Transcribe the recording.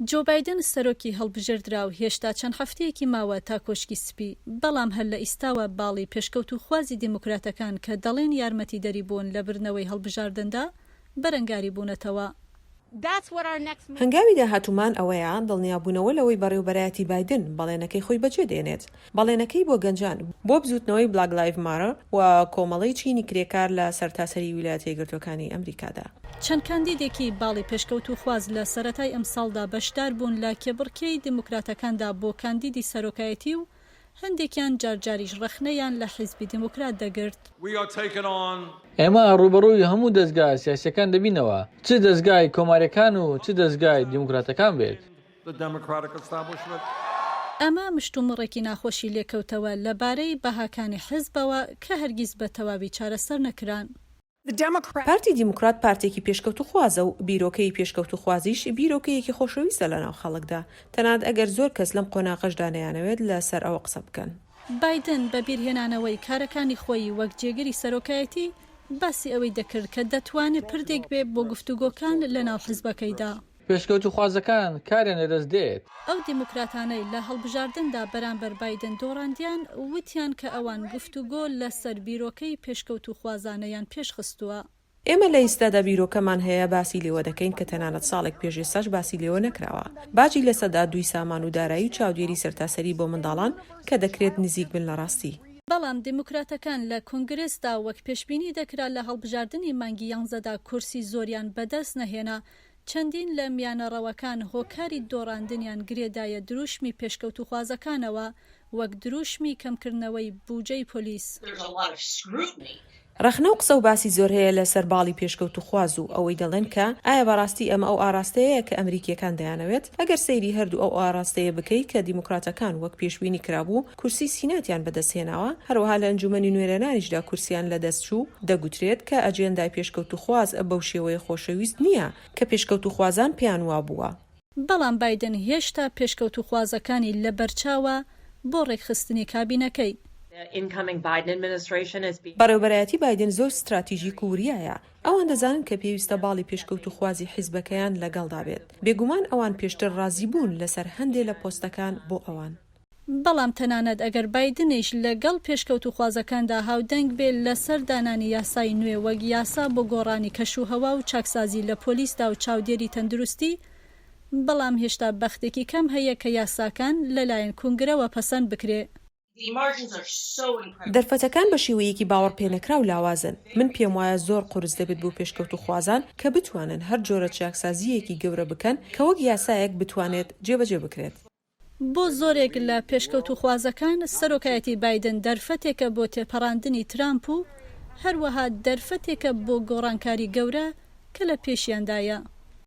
جۆ بایدن سەرۆکی هەڵبژێردرا و هێشتا چەند هەفتەیەکی ماوە تا کۆشکی سپی، بەڵام هەر لە ئێستاوە باڵی پێشکەوتووخوازی دیموکراتەکان کە دەڵێن یارمەتیدەری بوون لە برنەوەی هەڵبژاردندا بەرەنگاری بوونەتەوە. هەنگاوی داهاتوومان ئەوەیە دڵنیابوونەوە لەوەی بەڕێوەبەرایەتی بایدن بەڵێنەکەی خۆی بەجێ دێنێت، بەڵێنەکەی بۆ گەنجان بۆ بزوتنەوەی بلاک لایڤ مارە و کۆمەڵەی چینی کرێکار لە سەرتاسەری ویلایەتە یەکگرتووەکانی ئەمریکادا. چەند کاندیدێکی باڵی پێشکەوتووخواز لە سەرەتای ئەم ساڵدا بەشدار بوون لە کێبڕکێی دیموکراتەکاندا بۆ کاندیدی سەرۆکایەتی و هەندێکیان جارجاریش ڕەخنەیان لە حیزبی دیموکرات دەگرت. ئێمە ڕوبەڕووی هەموو دەستگای سیاسیەکان دەبینەوە، چ دەستگای کۆماریەکان و چ دەستگای دیموکراتەکان بێت. ئەمە مشتومڕێکی ناخۆشی لێکەوتەوە لەبارەی بەهاکانی حیزبەوە کە هەرگیز بە تەواوی چارەسەر نەکران. پارتی دیموکرات پارتێکی پێشکەوتووخوازە و بیرۆکەی پێشکەوتووخوازیش بیرۆکەیەکی خۆشەویستە لە ناو خەڵکدا، تەنانەت ئەگەر زۆر کەس لەم قۆناغەشدا نەیانەوێت لەسەر ئەوە قسە بکەن. بایدن بە بیرهێنانەوەی کارەکانی خۆی وەک جێگەری سەرۆکایەتی باسی ئەوەی دەکرد کە دەتوانێت پردێک بێ بۆ گفتوگۆکان لە ناو حیزبەکەیدا. پێشکەوتووخوازەکان کاریان لەدەست دێت. ئەو دیموکراتانەی لە هەڵبژاردندا بەرامبەر بایدن دۆڕاندیان وتیان کە ئەوان گفتوگۆ لەسەر بیرۆکەی پێشکەوتووخوازانەیان پێشخستووە. ئێمە لە ئێستادا بیرۆکەمان هەیە باسی لێوە دەکەین کە تەنانەت ساڵێک پێش ئێستاش باسی لێوە نەکراوە. باجی لە سەدا 2 سامان و دارایی و چاودێری سەرتاسەری بۆ منداڵان کە دەکرێت نزیک بن لە ڕاستی. بەڵام دیموکراتەکان لە کۆنگرێسدا وەک پێشبینی دەکرا لە هەڵبژاردننی مانگی 11دا کورسی زۆریان بەدەست نەهێنا، چەندین لە میانەڕەوەکان هۆکاری دۆڕاندنیان گرێدایە دروشمی پێشکەوتووخوازەکانەوە وەک دروشمی کەمکردنەوەی بوجەی پۆلیس. ڕەخنە و قسە و باسی زۆر هەیە لەسەر باڵی پێشکەوتووخواز و ئەوەی دەڵێن کە ئایا بەڕاستی ئەمە ئەو ئاراستەیە کە ئەمریکیەکان دەیانەوێت؟ ئەگەر سەیری هەردوو ئەو ئاراستەیە بکەیت کە دیموکراتەکان وەک پێشبینی کرابوو کورسی سیناتیان بەدەستهێناوە، هەروەها لە ئەنجومەنی نوێرەنانیشدا کورسیان لەدەستچوو، دەگوترێت کە ئەجێندای پێشکەوتووخواز بەو شێوەیە خۆشەویست نییە کە پێشکەوتووخوازان پێیان وابووە. بەڵام بایدن هێشتا پێشکەوتووخوازەکانی لە بەرچاوە بۆ ڕێکخستنی کابینەکەی. بەڕێوەبەرایەتی بایدن زۆر ستراتیژیک و وریایە. ئەوان دەزانن کە پێویستە باڵی پێشکەوتووخوازی حیزبەکەیان لەگەڵدا بێت. بێگومان ئەوان پێشتر ڕازی بوون لەسەر هەندێک لە پۆستەکان بۆ ئەوان. بەڵام تەنانەت ئەگەر بایدنیش لەگەڵ پێشکەوتووخوازەکاندا هاودەنگ بێت لەسەر دانانی یاسای نوێ وەک یاسا بۆ گۆڕانی کەشوهەوا و چاکسازی لە پۆلیسدا و چاودێری تەندروستی، بەڵام هێشتا بەختێکی کەم هەیە کە یاساکان لەلایەن کۆنگرەوە پەسەند بکرێ. دەرفەتەکان بە شێوەیەکی باوەڕ پێنەکرا و لاوازن. من پێم وایە زۆر قورس دەبێت بۆ پێشکەوتووخوازان کە بتوانن هەر جۆرە چاکسازیەکی گەورە بکەن کە وەک یاسایەک بتوانێت جێبەجێ بکرێت. بۆ زۆرێک لە پێشکەوتووخوازەکان سەرۆکایەتی بایدن دەرفەتێکە بۆ تێپەڕاندنی ترامپ و هەروەها دەرفەتێکە بۆ گۆڕانکاری گەورە کە لە پێشیاندایە.